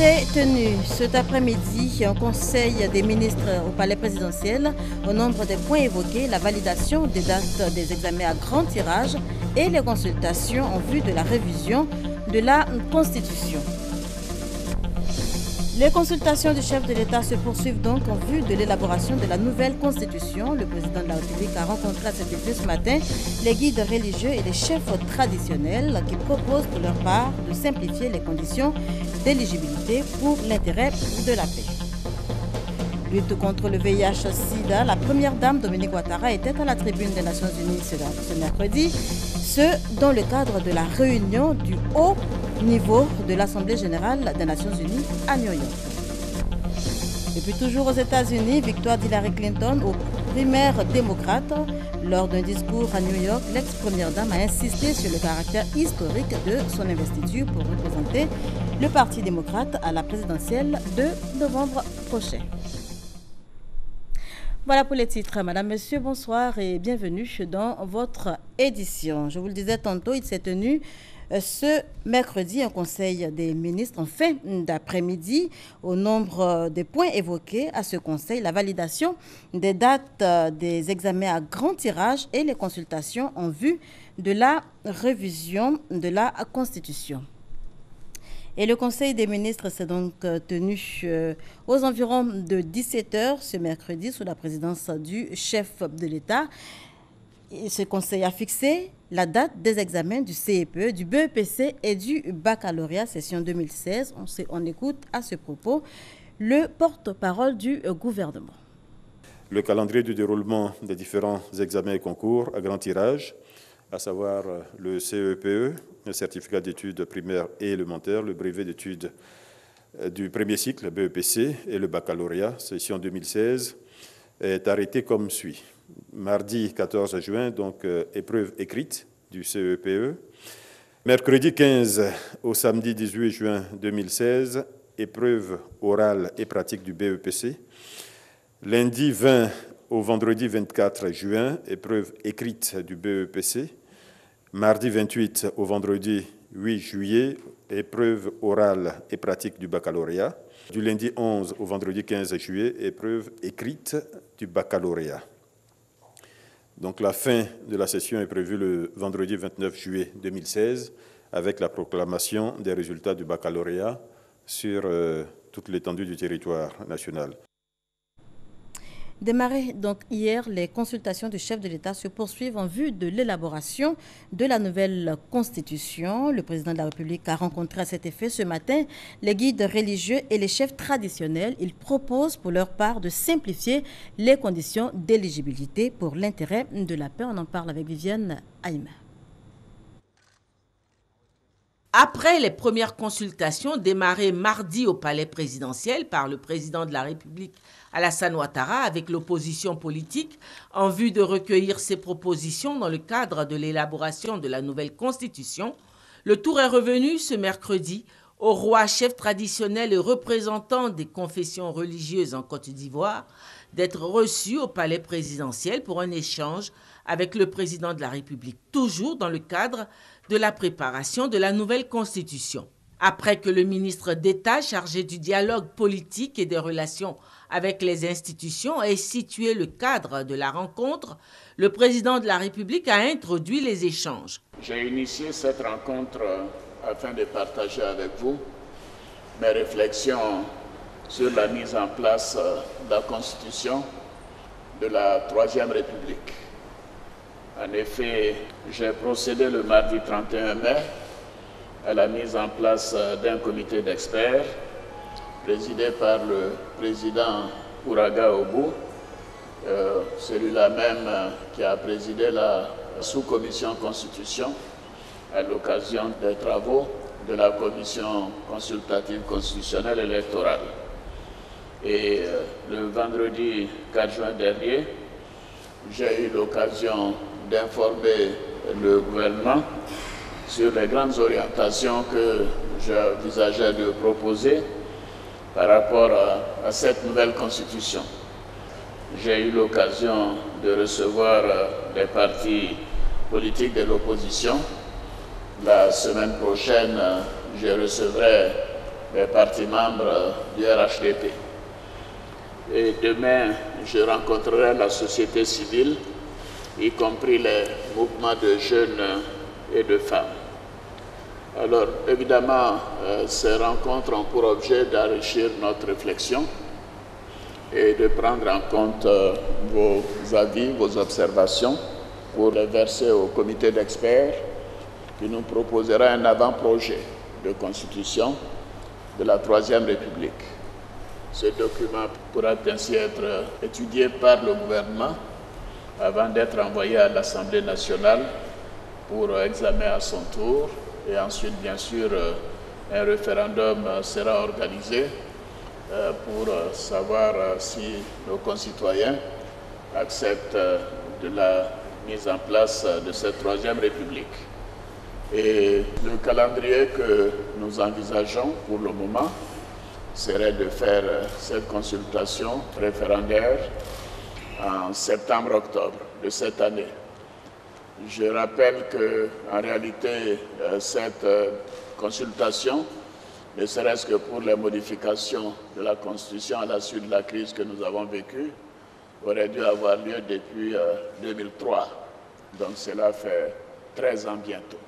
s'est tenu cet après-midi un conseil des ministres au palais présidentiel. Au nombre des points évoqués, la validation des dates des examens à grand tirage et les consultations en vue de la révision de la Constitution. Les consultations du chef de l'État se poursuivent donc en vue de l'élaboration de la nouvelle Constitution. Le président de la République a rencontré à cet effet ce matin les guides religieux et les chefs traditionnels qui proposent pour leur part de simplifier les conditions d'éligibilité pour l'intérêt de la paix. Lutte contre le VIH-Sida, la première dame Dominique Ouattara était à la tribune des Nations Unies ce mercredi, dans le cadre de la réunion du haut niveau de l'Assemblée générale des Nations Unies à New York. Et puis toujours aux États-Unis, victoire d'Hillary Clinton aux primaires démocrates. Lors d'un discours à New York, l'ex-première dame a insisté sur le caractère historique de son investiture pour représenter le Parti démocrate à la présidentielle de novembre prochain. Voilà pour les titres. Madame, Monsieur, bonsoir et bienvenue dans votre édition. Je vous le disais tantôt, il s'est tenu ce mercredi un conseil des ministres en fin d'après-midi. Au nombre des points évoqués à ce conseil, la validation des dates des examens à grand tirage et les consultations en vue de la révision de la Constitution. Et le Conseil des ministres s'est donc tenu aux environs de 17h ce mercredi sous la présidence du chef de l'État. Ce Conseil a fixé la date des examens du CEPE, du BEPC et du baccalauréat session 2016. On écoute à ce propos le porte-parole du gouvernement. Le calendrier du déroulement des différents examens et concours à grand tirage, à savoir le CEPE, le certificat d'études primaires et élémentaires, le brevet d'études du premier cycle, le BEPC, et le baccalauréat, session 2016, est arrêté comme suit. Mardi 14 juin, donc épreuve écrite du CEPE. Mercredi 15 au samedi 18 juin 2016, épreuve orale et pratique du BEPC. Lundi 20 au vendredi 24 juin, épreuve écrite du BEPC. Mardi 28 au vendredi 8 juillet, épreuve orale et pratique du baccalauréat. Du lundi 11 au vendredi 15 juillet, épreuve écrite du baccalauréat. Donc la fin de la session est prévue le vendredi 29 juillet 2016 avec la proclamation des résultats du baccalauréat sur toute l'étendue du territoire national. Démarré donc hier, les consultations du chef de l'État se poursuivent en vue de l'élaboration de la nouvelle Constitution. Le président de la République a rencontré à cet effet ce matin les guides religieux et les chefs traditionnels. Ils proposent pour leur part de simplifier les conditions d'éligibilité pour l'intérêt de la paix. On en parle avec Viviane Haïma. Après les premières consultations démarrées mardi au palais présidentiel par le président de la République Alassane Ouattara avec l'opposition politique en vue de recueillir ses propositions dans le cadre de l'élaboration de la nouvelle Constitution, le tour est revenu ce mercredi aux rois chefs traditionnels et représentants des confessions religieuses en Côte d'Ivoire d'être reçus au palais présidentiel pour un échange avec le président de la République, toujours dans le cadre de la préparation de la nouvelle Constitution. Après que le ministre d'État chargé du dialogue politique et des relations avec les institutions ait situé le cadre de la rencontre, le président de la République a introduit les échanges. J'ai initié cette rencontre afin de partager avec vous mes réflexions sur la mise en place de la Constitution de la Troisième République. En effet, j'ai procédé le mardi 31 mai à la mise en place d'un comité d'experts présidé par le président Ouraga Obou, celui-là même qui a présidé la sous-commission Constitution à l'occasion des travaux de la commission consultative constitutionnelle électorale. Et le vendredi 4 juin dernier, j'ai eu l'occasion d'informer le gouvernement sur les grandes orientations que j'envisageais de proposer par rapport à cette nouvelle constitution. J'ai eu l'occasion de recevoir les partis politiques de l'opposition. La semaine prochaine, je recevrai les partis membres du RHDP. Et demain, je rencontrerai la société civile, y compris les mouvements de jeunes et de femmes. Alors, évidemment, ces rencontres ont pour objet d'enrichir notre réflexion et de prendre en compte vos avis, vos observations, pour les verser au comité d'experts qui nous proposera un avant-projet de constitution de la Troisième République. Ce document pourra ainsi être étudié par le gouvernement avant d'être envoyé à l'Assemblée nationale pour examen à son tour. Et ensuite, bien sûr, un référendum sera organisé pour savoir si nos concitoyens acceptent de la mise en place de cette Troisième République. Et le calendrier que nous envisageons pour le moment serait de faire cette consultation référendaire en septembre-octobre de cette année. Je rappelle qu'en réalité, cette consultation, ne serait-ce que pour les modifications de la Constitution à la suite de la crise que nous avons vécue, aurait dû avoir lieu depuis 2003. Donc cela fait 13 ans bientôt.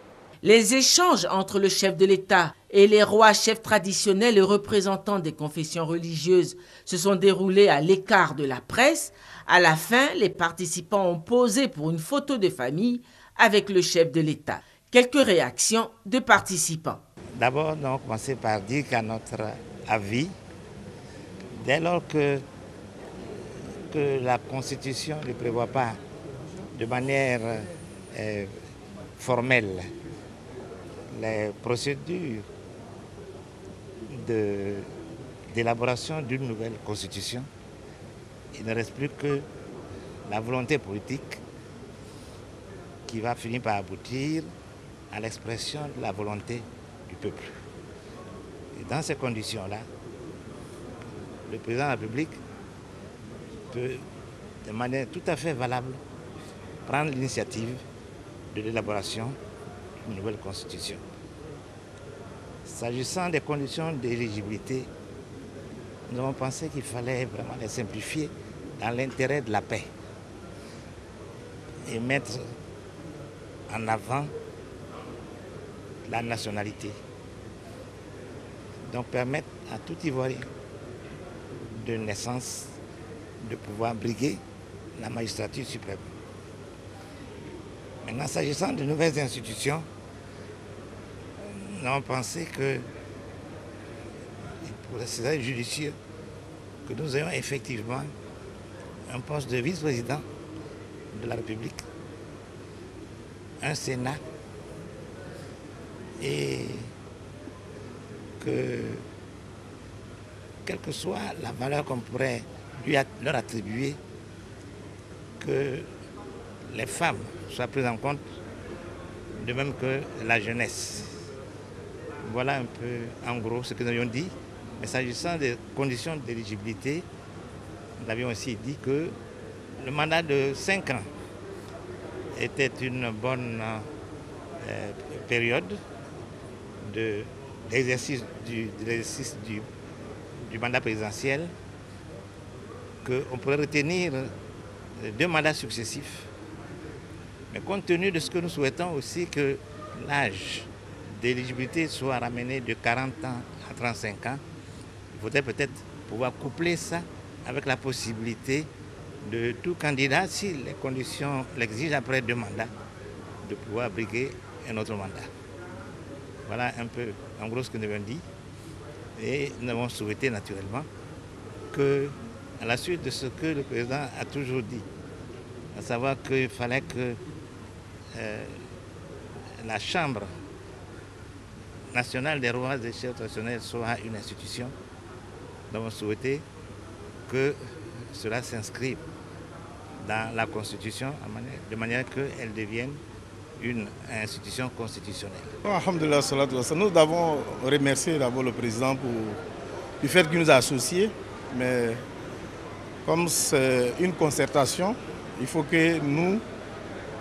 Les échanges entre le chef de l'État et les rois chefs traditionnels et représentants des confessions religieuses se sont déroulés à l'écart de la presse. À la fin, les participants ont posé pour une photo de famille avec le chef de l'État. Quelques réactions de participants. D'abord, nous allons commencer par dire qu'à notre avis, dès lors que la Constitution ne prévoit pas de manière formelle les procédures d'élaboration d'une nouvelle Constitution, il ne reste plus que la volonté politique qui va finir par aboutir à l'expression de la volonté du peuple. Et dans ces conditions-là, le président de la République peut, de manière tout à fait valable, prendre l'initiative de l'élaboration d'une nouvelle constitution. S'agissant des conditions d'éligibilité, nous avons pensé qu'il fallait vraiment les simplifier dans l'intérêt de la paix et mettre en avant la nationalité. Donc permettre à tout Ivoirien de naissance de pouvoir briguer la magistrature suprême. Maintenant, s'agissant de nouvelles institutions, nous avons pensé que il serait judicieux que nous ayons effectivement un poste de vice-président de la République, un Sénat, et que, quelle que soit la valeur qu'on pourrait leur attribuer, que les femmes soient prises en compte, de même que la jeunesse. Voilà un peu, en gros, ce que nous avions dit. Mais s'agissant des conditions d'éligibilité, nous avions aussi dit que le mandat de 5 ans était une bonne période d'exercice du mandat présidentiel, qu'on pourrait retenir 2 mandats successifs. Mais compte tenu de ce que nous souhaitons aussi, que l'âge d'éligibilité soit ramené de 40 ans à 35 ans, il faudrait peut-être pouvoir coupler ça avec la possibilité de tout candidat, si les conditions l'exigent après 2 mandats, de pouvoir briguer un autre mandat. Voilà un peu, en gros, ce que nous avons dit. Et nous avons souhaité naturellement que, à la suite de ce que le président a toujours dit, à savoir qu'il fallait que la Chambre nationale des rois et des chefs traditionnels soit une institution, nous avons souhaité que cela s'inscrive dans la Constitution de manière qu'elle devienne une institution constitutionnelle. Alhamdulillah, nous devons remercier d'abord le président du fait qu'il nous a associés, mais comme c'est une concertation, il faut que nous,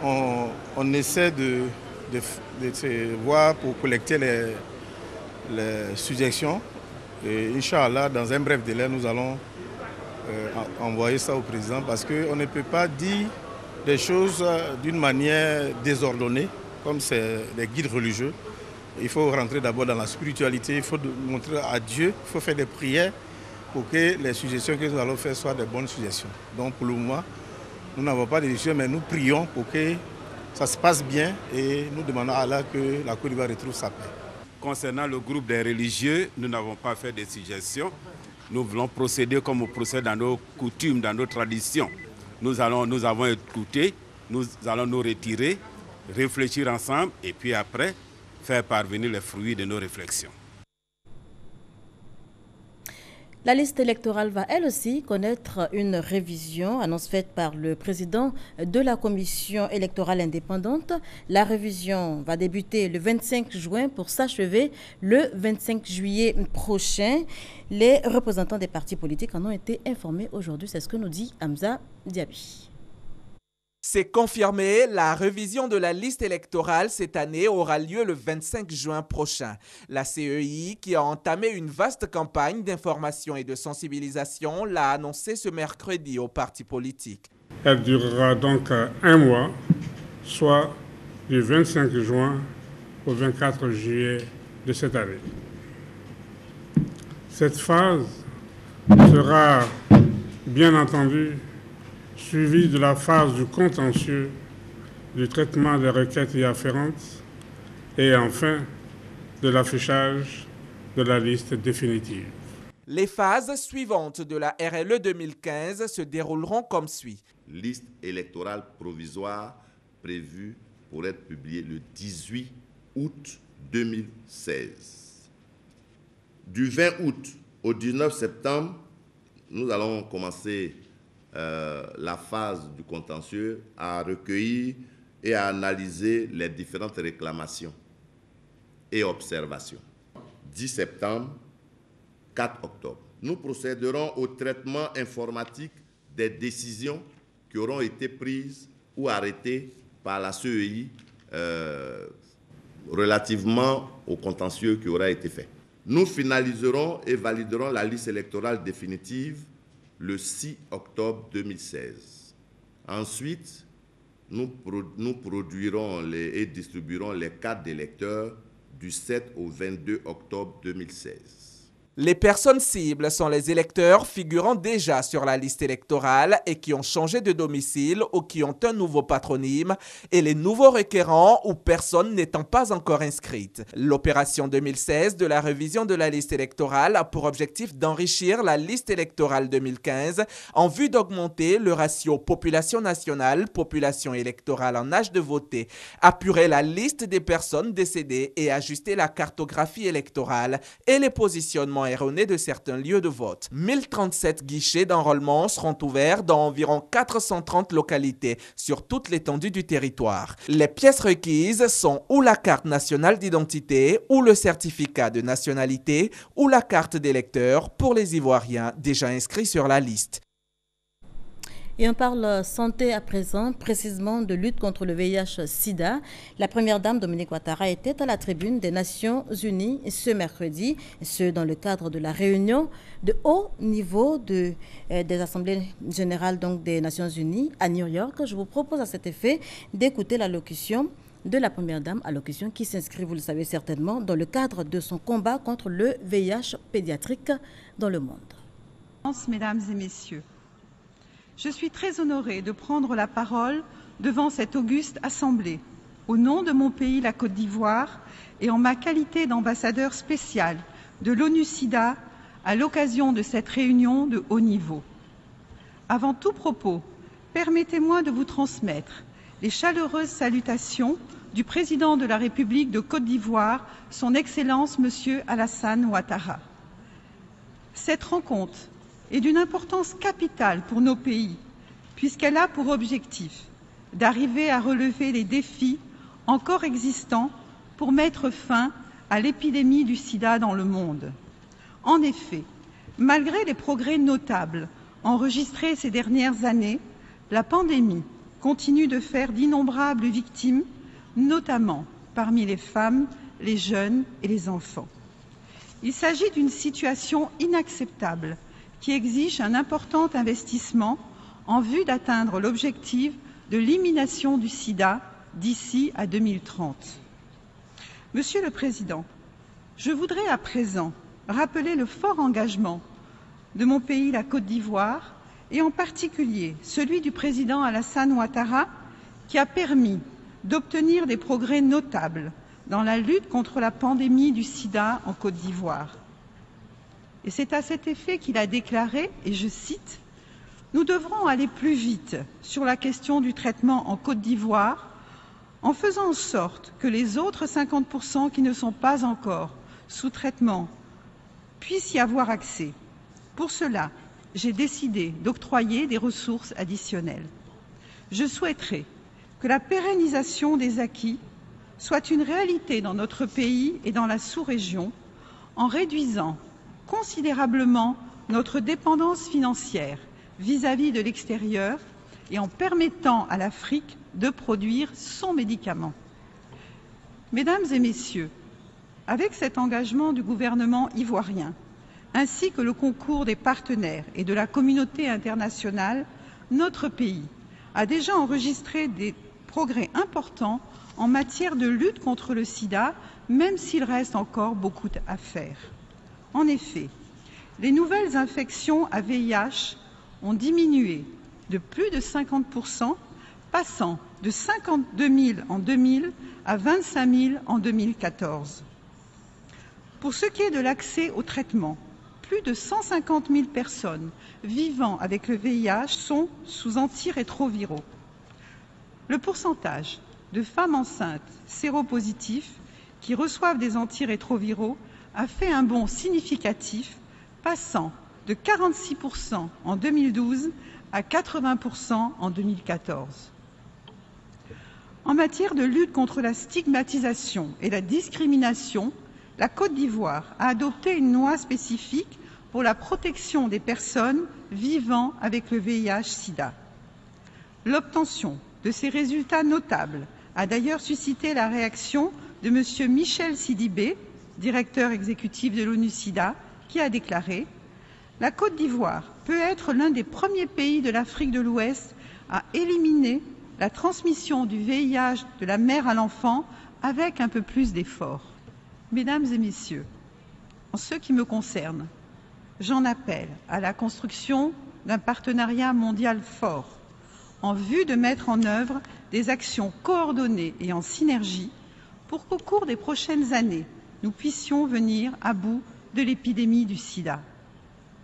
on essaie de se voir pour collecter les suggestions Et Inch'Allah, dans un bref délai, nous allons envoyer ça au président parce qu'on ne peut pas dire des choses d'une manière désordonnée, comme c'est des guides religieux. Il faut rentrer d'abord dans la spiritualité, il faut montrer à Dieu, il faut faire des prières pour que les suggestions que nous allons faire soient des bonnes suggestions. Donc pour le moment, nous n'avons pas de décision, mais nous prions pour que ça se passe bien et nous demandons à Allah que la Côte d'Ivoire retrouve sa paix. Concernant le groupe des religieux, nous n'avons pas fait de suggestions. Nous voulons procéder comme on procède dans nos coutumes, dans nos traditions. Nous avons écouté, nous allons nous retirer, réfléchir ensemble et puis après faire parvenir les fruits de nos réflexions. La liste électorale va elle aussi connaître une révision, annonce faite par le président de la commission électorale indépendante. La révision va débuter le 25 juin pour s'achever le 25 juillet prochain. Les représentants des partis politiques en ont été informés aujourd'hui. C'est ce que nous dit Hamza Diaby. C'est confirmé, la révision de la liste électorale cette année aura lieu le 25 juin prochain. La CEI, qui a entamé une vaste campagne d'information et de sensibilisation, l'a annoncé ce mercredi aux partis politiques. Elle durera donc un mois, soit du 25 juin au 24 juillet de cette année. Cette phase sera bien entendu suivi de la phase du contentieux, du traitement des requêtes y afférentes et enfin de l'affichage de la liste définitive. Les phases suivantes de la RLE 2015 se dérouleront comme suit. Liste électorale provisoire prévue pour être publiée le 18 août 2016. Du 20 août au 19 septembre, nous allons commencer la phase du contentieux à recueillir et à analyser les différentes réclamations et observations. 10 septembre, 4 octobre. Nous procéderons au traitement informatique des décisions qui auront été prises ou arrêtées par la CEI relativement au contentieux qui aura été fait. Nous finaliserons et validerons la liste électorale définitive le 6 octobre 2016. Ensuite, nous produirons et distribuerons les cartes d'électeurs du 7 au 22 octobre 2016. Les personnes cibles sont les électeurs figurant déjà sur la liste électorale et qui ont changé de domicile ou qui ont un nouveau patronyme et les nouveaux requérants ou personnes n'étant pas encore inscrites. L'opération 2016 de la révision de la liste électorale a pour objectif d'enrichir la liste électorale 2015 en vue d'augmenter le ratio population nationale, population électorale en âge de voter, apurer la liste des personnes décédées et ajuster la cartographie électorale et les positionnements erronés de certains lieux de vote. 1037 guichets d'enrôlement seront ouverts dans environ 430 localités sur toute l'étendue du territoire. Les pièces requises sont ou la carte nationale d'identité, ou le certificat de nationalité, ou la carte d'électeur pour les Ivoiriens déjà inscrits sur la liste. Et on parle santé à présent, précisément de lutte contre le VIH-Sida. La première dame Dominique Ouattara était à la tribune des Nations Unies ce mercredi, ce dans le cadre de la réunion de haut niveau des assemblées générales donc des Nations Unies à New York. Je vous propose à cet effet d'écouter l'allocution de la première dame, allocution qui s'inscrit, vous le savez certainement, dans le cadre de son combat contre le VIH pédiatrique dans le monde. Mesdames et messieurs, je suis très honorée de prendre la parole devant cette auguste assemblée, au nom de mon pays, la Côte d'Ivoire, et en ma qualité d'ambassadeur spécial de l'ONU-SIDA à l'occasion de cette réunion de haut niveau. Avant tout propos, permettez-moi de vous transmettre les chaleureuses salutations du président de la République de Côte d'Ivoire, son Excellence M. Alassane Ouattara. Cette rencontre est d'une importance capitale pour nos pays, puisqu'elle a pour objectif d'arriver à relever les défis encore existants pour mettre fin à l'épidémie du sida dans le monde. En effet, malgré les progrès notables enregistrés ces dernières années, la pandémie continue de faire d'innombrables victimes, notamment parmi les femmes, les jeunes et les enfants. Il s'agit d'une situation inacceptable qui exige un important investissement en vue d'atteindre l'objectif de l'élimination du sida d'ici à 2030. Monsieur le Président, je voudrais à présent rappeler le fort engagement de mon pays, la Côte d'Ivoire, et en particulier celui du président Alassane Ouattara, qui a permis d'obtenir des progrès notables dans la lutte contre la pandémie du sida en Côte d'Ivoire. Et c'est à cet effet qu'il a déclaré, et je cite, « Nous devrons aller plus vite sur la question du traitement en Côte d'Ivoire en faisant en sorte que les autres 50% qui ne sont pas encore sous traitement puissent y avoir accès. Pour cela, j'ai décidé d'octroyer des ressources additionnelles. Je souhaiterais que la pérennisation des acquis soit une réalité dans notre pays et dans la sous-région en réduisant considérablement notre dépendance financière vis-à-vis de l'extérieur et en permettant à l'Afrique de produire son médicament. Mesdames et messieurs, avec cet engagement du gouvernement ivoirien, ainsi que le concours des partenaires et de la communauté internationale, notre pays a déjà enregistré des progrès importants en matière de lutte contre le sida, même s'il reste encore beaucoup à faire. En effet, les nouvelles infections à VIH ont diminué de plus de 50%, passant de 52 000 en 2000 à 25 000 en 2014. Pour ce qui est de l'accès au traitement, plus de 150 000 personnes vivant avec le VIH sont sous antirétroviraux. Le pourcentage de femmes enceintes séropositifs qui reçoivent des antirétroviraux a fait un bond significatif, passant de 46% en 2012 à 80% en 2014. En matière de lutte contre la stigmatisation et la discrimination, la Côte d'Ivoire a adopté une loi spécifique pour la protection des personnes vivant avec le VIH-Sida. L'obtention de ces résultats notables a d'ailleurs suscité la réaction de M. Michel Sidibé, directeur exécutif de l'ONU-Sida, qui a déclaré « La Côte d'Ivoire peut être l'un des premiers pays de l'Afrique de l'Ouest à éliminer la transmission du VIH de la mère à l'enfant avec un peu plus d'efforts. » Mesdames et messieurs, en ce qui me concerne, j'en appelle à la construction d'un partenariat mondial fort en vue de mettre en œuvre des actions coordonnées et en synergie pour qu'au cours des prochaines années, nous puissions venir à bout de l'épidémie du sida.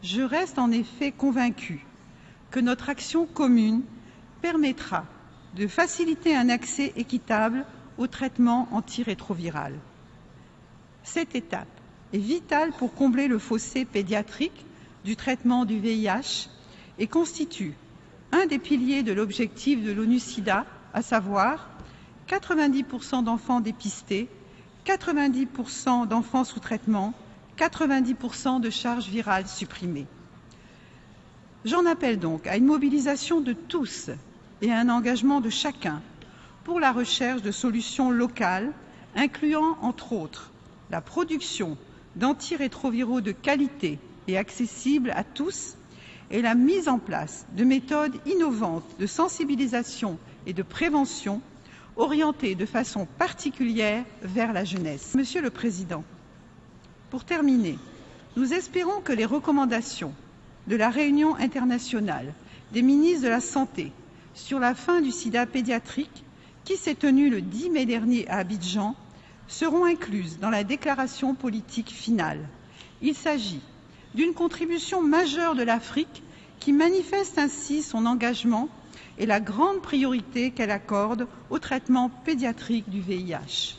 Je reste en effet convaincue que notre action commune permettra de faciliter un accès équitable au traitement antirétroviral. Cette étape est vitale pour combler le fossé pédiatrique du traitement du VIH et constitue un des piliers de l'objectif de l'ONU-Sida, à savoir 90% d'enfants dépistés, 90% d'enfants sous traitement, 90% de charges virales supprimées. J'en appelle donc à une mobilisation de tous et à un engagement de chacun pour la recherche de solutions locales, incluant entre autres la production d'antirétroviraux de qualité et accessibles à tous et la mise en place de méthodes innovantes de sensibilisation et de prévention orientées de façon particulière vers la jeunesse. Monsieur le Président, pour terminer, nous espérons que les recommandations de la réunion internationale des ministres de la Santé sur la fin du sida pédiatrique, qui s'est tenue le 10 mai dernier à Abidjan, seront incluses dans la déclaration politique finale. Il s'agit d'une contribution majeure de l'Afrique qui manifeste ainsi son engagement et la grande priorité qu'elle accorde au traitement pédiatrique du VIH.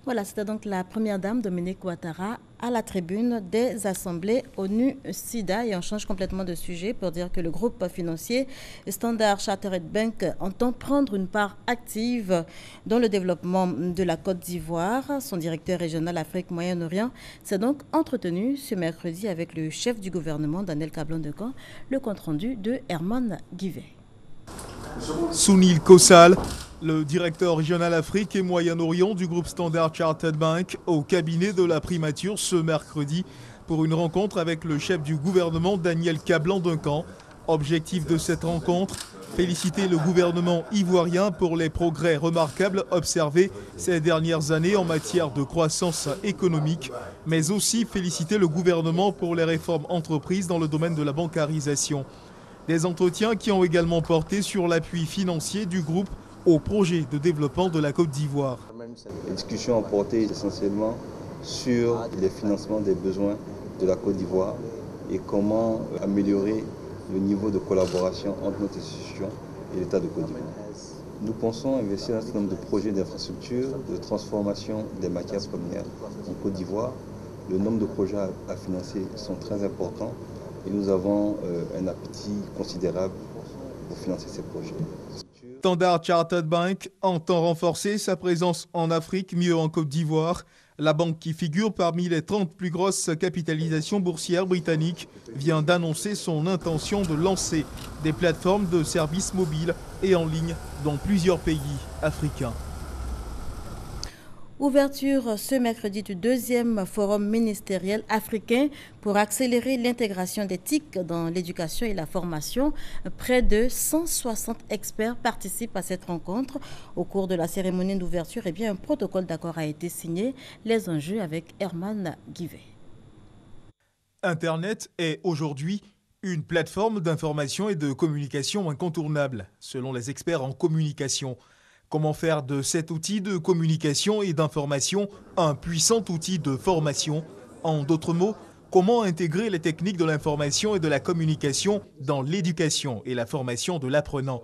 Voilà, c'était donc la première dame Dominique Ouattara à la tribune des assemblées ONU-SIDA. Et on change complètement de sujet pour dire que le groupe financier Standard Chartered Bank entend prendre une part active dans le développement de la Côte d'Ivoire. Son directeur régional Afrique-Moyen-Orient s'est donc entretenu ce mercredi avec le chef du gouvernement, Daniel Cablon-Decamps. Le compte rendu de Herman Guivet. Sunil Kossal, Le directeur régional Afrique et Moyen-Orient du groupe Standard Chartered Bank au cabinet de la primature ce mercredi pour une rencontre avec le chef du gouvernement Daniel Kablan-Duncan. Objectif de cette rencontre, féliciter le gouvernement ivoirien pour les progrès remarquables observés ces dernières années en matière de croissance économique, mais aussi féliciter le gouvernement pour les réformes entreprises dans le domaine de la bancarisation. Des entretiens qui ont également porté sur l'appui financier du groupe au projet de développement de la Côte d'Ivoire. Les discussions ont porté essentiellement sur les financements des besoins de la Côte d'Ivoire et comment améliorer le niveau de collaboration entre notre institution et l'État de Côte d'Ivoire. Nous pensons investir dans un certain nombre de projets d'infrastructure, de transformation des matières premières en Côte d'Ivoire. Le nombre de projets à financer sont très importants et nous avons un appétit considérable pour financer ces projets. Standard Chartered Bank entend renforcer sa présence en Afrique, mieux en Côte d'Ivoire. La banque qui figure parmi les 30 plus grosses capitalisations boursières britanniques vient d'annoncer son intention de lancer des plateformes de services mobiles et en ligne dans plusieurs pays africains. Ouverture ce mercredi du 2e forum ministériel africain pour accélérer l'intégration des TIC dans l'éducation et la formation. Près de 160 experts participent à cette rencontre. Au cours de la cérémonie d'ouverture, un protocole d'accord a été signé. Les enjeux avec Herman Guivet. Internet est aujourd'hui une plateforme d'information et de communication incontournable, selon les experts en communication. Comment faire de cet outil de communication et d'information un puissant outil de formation? En d'autres mots, comment intégrer les techniques de l'information et de la communication dans l'éducation et la formation de l'apprenant?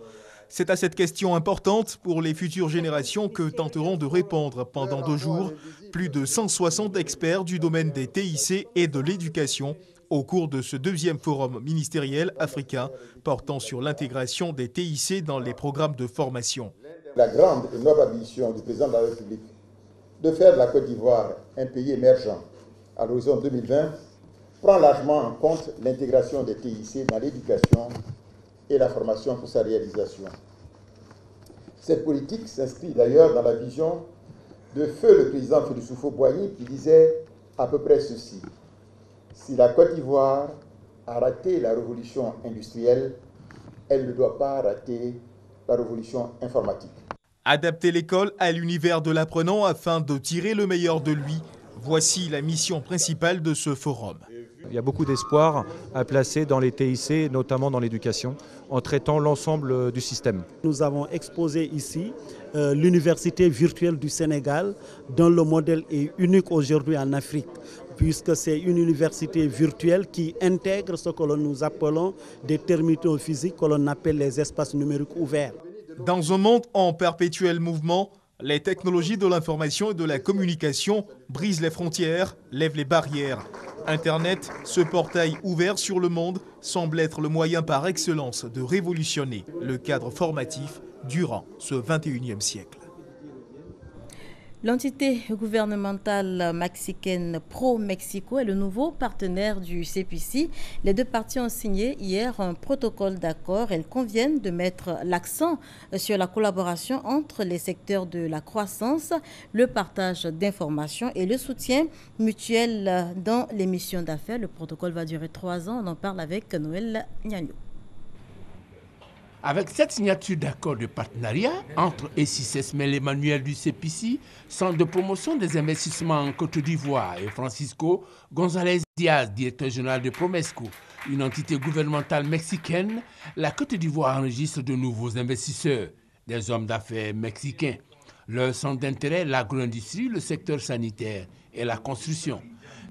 C'est à cette question importante pour les futures générations que tenteront de répondre pendant 2 jours plus de 160 experts du domaine des TIC et de l'éducation au cours de ce 2e forum ministériel africain portant sur l'intégration des TIC dans les programmes de formation. La grande et noble ambition du président de la République de faire de la Côte d'Ivoire un pays émergent à l'horizon 2020 prend largement en compte l'intégration des TIC dans l'éducation et la formation pour sa réalisation. Cette politique s'inscrit d'ailleurs dans la vision de feu le président Félix Houphouët-Boigny qui disait à peu près ceci: si la Côte d'Ivoire a raté la révolution industrielle, elle ne doit pas rater la révolution informatique. Adapter l'école à l'univers de l'apprenant afin de tirer le meilleur de lui. Voici la mission principale de ce forum. Il y a beaucoup d'espoir à placer dans les TIC, notamment dans l'éducation, en traitant l'ensemble du système. Nous avons exposé ici l'université virtuelle du Sénégal, dont le modèle est unique aujourd'hui en Afrique, puisque c'est une université virtuelle qui intègre ce que nous appelons des terminaux physiques, que l'on appelle les espaces numériques ouverts. Dans un monde en perpétuel mouvement, les technologies de l'information et de la communication brisent les frontières, lèvent les barrières. Internet, ce portail ouvert sur le monde, semble être le moyen par excellence de révolutionner le cadre formatif durant ce 21e siècle. L'entité gouvernementale mexicaine Pro-Mexico est le nouveau partenaire du CPC. Les 2 parties ont signé hier un protocole d'accord. Elles conviennent de mettre l'accent sur la collaboration entre les secteurs de la croissance, le partage d'informations et le soutien mutuel dans les missions d'affaires. Le protocole va durer 3 ans. On en parle avec Noël Niagno. Avec cette signature d'accord de partenariat entre ESICESMEL Emmanuel du CPC, Centre de promotion des investissements en Côte d'Ivoire, et Francisco González Diaz, directeur général de Promesco, une entité gouvernementale mexicaine, la Côte d'Ivoire enregistre de nouveaux investisseurs, des hommes d'affaires mexicains. Leur centre d'intérêt, l'agro-industrie, le secteur sanitaire et la construction.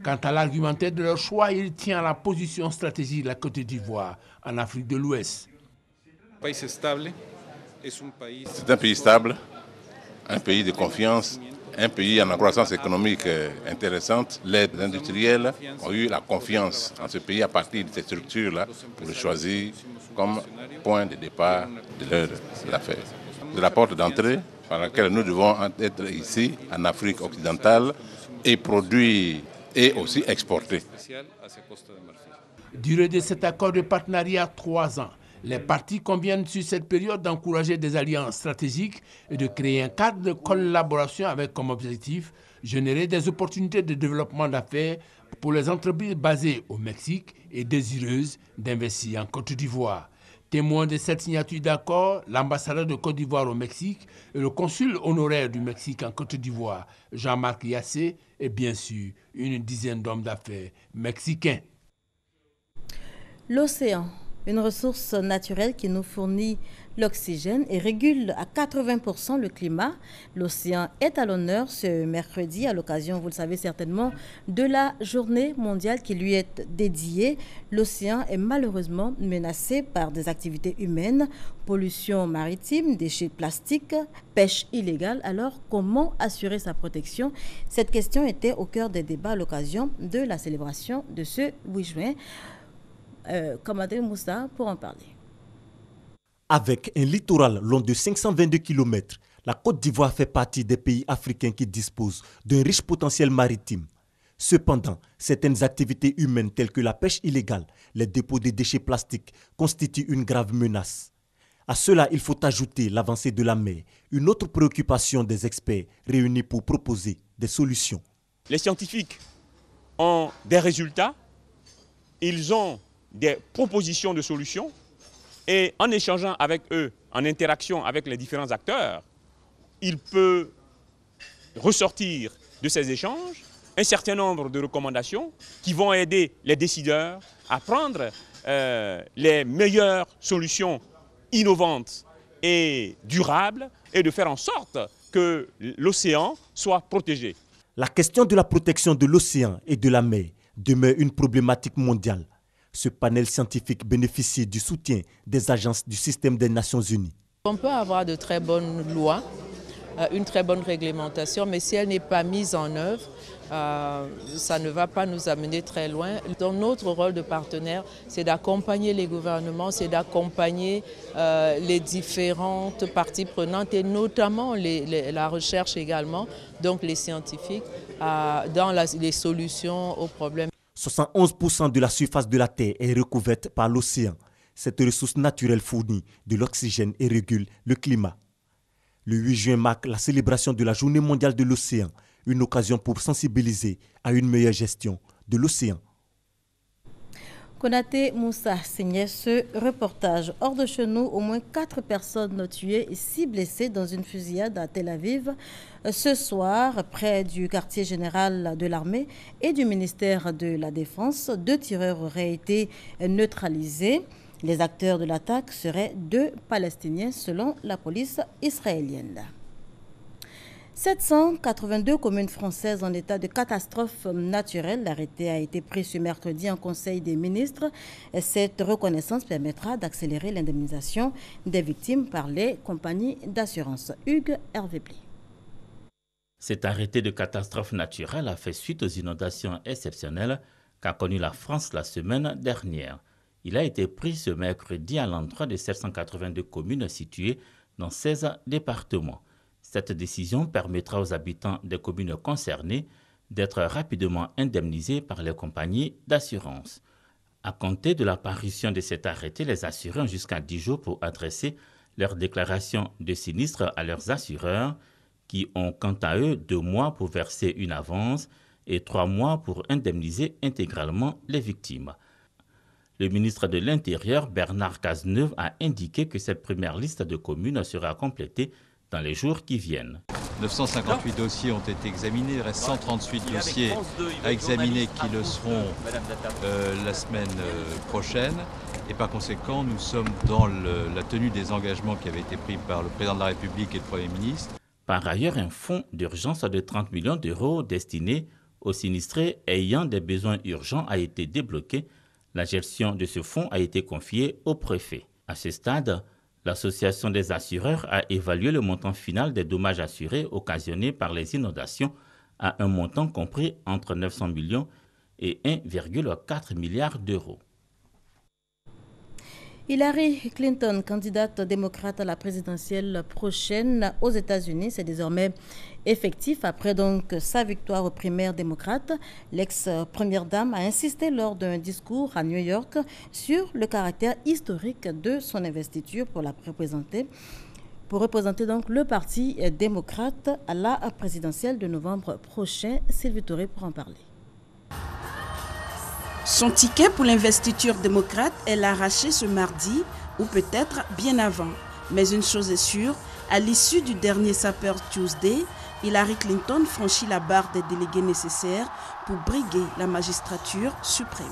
Quant à l'argumentaire de leur choix, il tient à la position stratégique de la Côte d'Ivoire en Afrique de l'Ouest. C'est un pays stable, un pays de confiance, un pays en croissance économique intéressante. Les industriels ont eu la confiance en ce pays à partir de cette structure-là pour le choisir comme point de départ de leurs affaires. C'est la porte d'entrée par laquelle nous devons être ici, en Afrique occidentale, et produire et aussi exporter. Durée de cet accord de partenariat, 3 ans. Les parties conviennent sur cette période d'encourager des alliances stratégiques et de créer un cadre de collaboration avec comme objectif générer des opportunités de développement d'affaires pour les entreprises basées au Mexique et désireuses d'investir en Côte d'Ivoire. Témoin de cette signature d'accord, l'ambassadeur de Côte d'Ivoire au Mexique et le consul honoraire du Mexique en Côte d'Ivoire, Jean-Marc Yassé, et bien sûr une dizaine d'hommes d'affaires mexicains. L'océan, une ressource naturelle qui nous fournit l'oxygène et régule à 80% le climat. L'océan est à l'honneur ce mercredi à l'occasion, vous le savez certainement, de la journée mondiale qui lui est dédiée. L'océan est malheureusement menacé par des activités humaines, pollution maritime, déchets plastiques, pêche illégale. Alors, comment assurer sa protection? Cette question était au cœur des débats à l'occasion de la célébration de ce 8 juin. Kamadé Moussa pour en parler. Avec un littoral long de 522 km, la Côte d'Ivoire fait partie des pays africains qui disposent d'un riche potentiel maritime. Cependant, certaines activités humaines telles que la pêche illégale, les dépôts de déchets plastiques constituent une grave menace. À cela, il faut ajouter l'avancée de la mer, une autre préoccupation des experts réunis pour proposer des solutions. Les scientifiques ont des résultats, ils ont des propositions de solutions et en échangeant avec eux, en interaction avec les différents acteurs, il peut ressortir de ces échanges un certain nombre de recommandations qui vont aider les décideurs à prendre les meilleures solutions innovantes et durables et de faire en sorte que l'océan soit protégé. La question de la protection de l'océan et de la mer demeure une problématique mondiale. Ce panel scientifique bénéficie du soutien des agences du système des Nations Unies. On peut avoir de très bonnes lois, une très bonne réglementation, mais si elle n'est pas mise en œuvre, ça ne va pas nous amener très loin. Donc, notre rôle de partenaire, c'est d'accompagner les gouvernements, c'est d'accompagner les différentes parties prenantes et notamment la recherche également, donc les scientifiques, dans les solutions aux problèmes. 71% de la surface de la Terre est recouverte par l'océan. Cette ressource naturelle fournit de l'oxygène et régule le climat. Le 8 juin marque la célébration de la Journée mondiale de l'océan, une occasion pour sensibiliser à une meilleure gestion de l'océan. Konaté Moussa signait ce reportage. Hors de chez nous, au moins 4 personnes tuées et 6 blessées dans une fusillade à Tel Aviv. Ce soir, près du quartier général de l'armée et du ministère de la Défense, 2 tireurs auraient été neutralisés. Les acteurs de l'attaque seraient 2 Palestiniens selon la police israélienne. 782 communes françaises en état de catastrophe naturelle. L'arrêté a été pris ce mercredi en Conseil des ministres. Cette reconnaissance permettra d'accélérer l'indemnisation des victimes par les compagnies d'assurance. Hugues Hervé-Pli. Cet arrêté de catastrophe naturelle a fait suite aux inondations exceptionnelles qu'a connues la France la semaine dernière. Il a été pris ce mercredi à l'endroit de 782 communes situées dans 16 départements. Cette décision permettra aux habitants des communes concernées d'être rapidement indemnisés par les compagnies d'assurance. À compter de l'apparition de cet arrêté, les assurés ont jusqu'à 10 jours pour adresser leur déclaration de sinistre à leurs assureurs, qui ont quant à eux 2 mois pour verser une avance et 3 mois pour indemniser intégralement les victimes. Le ministre de l'Intérieur, Bernard Cazeneuve, a indiqué que cette première liste de communes sera complétée dans les jours qui viennent. 958 dossiers ont été examinés, il reste 138 dossiers à examiner qui le seront la semaine prochaine. Et par conséquent, nous sommes dans la tenue des engagements qui avaient été pris par le président de la République et le Premier ministre. Par ailleurs, un fonds d'urgence de 30 millions d'euros destiné aux sinistrés ayant des besoins urgents a été débloqué. La gestion de ce fonds a été confiée au préfet. À ce stade, l'Association des assureurs a évalué le montant final des dommages assurés occasionnés par les inondations à un montant compris entre 900 millions et 1,4 milliard d'euros. Hillary Clinton, candidate démocrate à la présidentielle prochaine aux États-Unis, c'est désormais effectif après donc sa victoire aux primaires démocrates. L'ex-première dame a insisté lors d'un discours à New York sur le caractère historique de son investiture pour représenter donc le parti démocrate à la présidentielle de novembre prochain. Sylvie Touré pour en parler. Son ticket pour l'investiture démocrate est arraché ce mardi, ou peut-être bien avant. Mais une chose est sûre, à l'issue du dernier Super Tuesday, Hillary Clinton franchit la barre des délégués nécessaires pour briguer la magistrature suprême.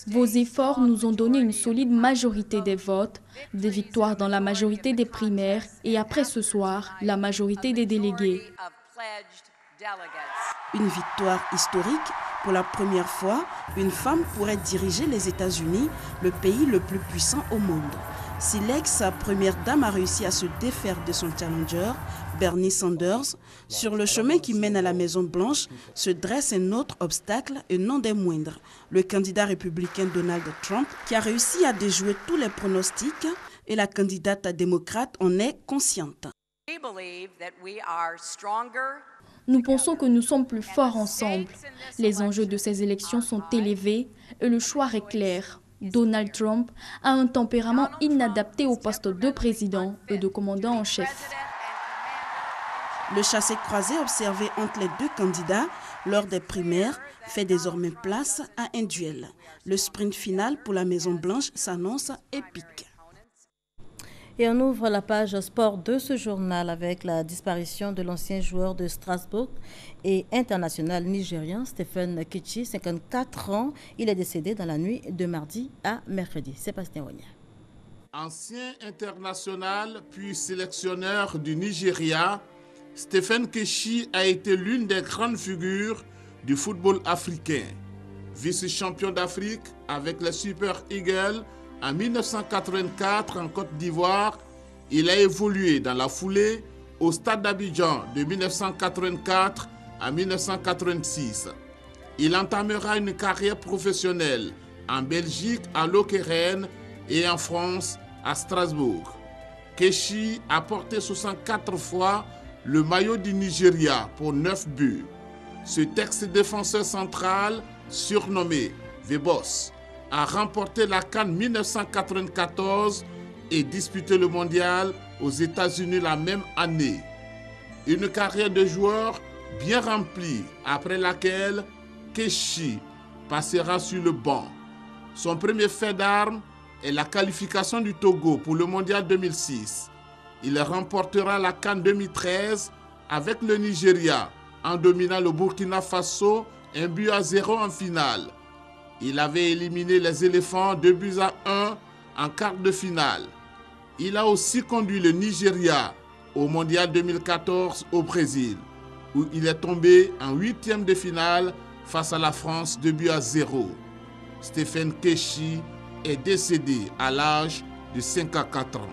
Vos efforts nous ont donné une solide majorité des votes, des victoires dans la majorité des primaires et après ce soir, la majorité des délégués. Une victoire historique. Pour la première fois, une femme pourrait diriger les États-Unis, le pays le plus puissant au monde. Si l'ex-première dame a réussi à se défaire de son challenger, Bernie Sanders, sur le chemin qui mène à la Maison-Blanche se dresse un autre obstacle et non des moindres, le candidat républicain Donald Trump, qui a réussi à déjouer tous les pronostics et la candidate démocrate en est consciente. Nous pensons que nous sommes plus forts ensemble. Les enjeux de ces élections sont élevés et le choix est clair. Donald Trump a un tempérament inadapté au poste de président et de commandant en chef. Le chassé-croisé observé entre les deux candidats lors des primaires fait désormais place à un duel. Le sprint final pour la Maison-Blanche s'annonce épique. Et on ouvre la page sport de ce journal avec la disparition de l'ancien joueur de Strasbourg et international nigérian Stephen Keshi, 54 ans. Il est décédé dans la nuit de mardi à mercredi. Sébastien Wagner. Ancien international puis sélectionneur du Nigeria, Stephen Keshi a été l'une des grandes figures du football africain. Vice-champion d'Afrique avec les Super Eagles en 1984 en Côte d'Ivoire, il a évolué dans la foulée au Stade d'Abidjan de 1984 à 1986. Il entamera une carrière professionnelle en Belgique à Lokeren et en France à Strasbourg. Keshi a porté 64 fois le maillot du Nigeria pour 9 buts. Ce ex-défenseur central, surnommé The Boss, a remporté la CAN 1994 et disputé le mondial aux États-Unis la même année. Une carrière de joueur bien remplie après laquelle Keshi passera sur le banc. Son premier fait d'armes est la qualification du Togo pour le mondial 2006. Il remportera la CAN 2013 avec le Nigeria en dominant le Burkina Faso 1-0 en finale. Il avait éliminé les éléphants 2-1 en quart de finale. Il a aussi conduit le Nigeria au mondial 2014 au Brésil, où il est tombé en 8e de finale face à la France 2-0. Stephen Keshi est décédé à l'âge de 54 ans.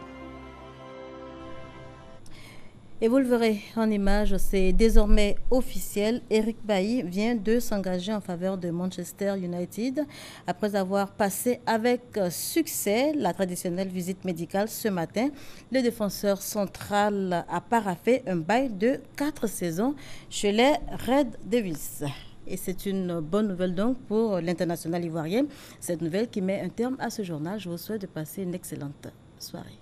Et vous le verrez en image, c'est désormais officiel. Eric Bailly vient de s'engager en faveur de Manchester United après avoir passé avec succès la traditionnelle visite médicale ce matin. Le défenseur central a paraphé un bail de 4 saisons chez les Red Devils. Et c'est une bonne nouvelle donc pour l'international ivoirien. Cette nouvelle qui met un terme à ce journal. Je vous souhaite de passer une excellente soirée.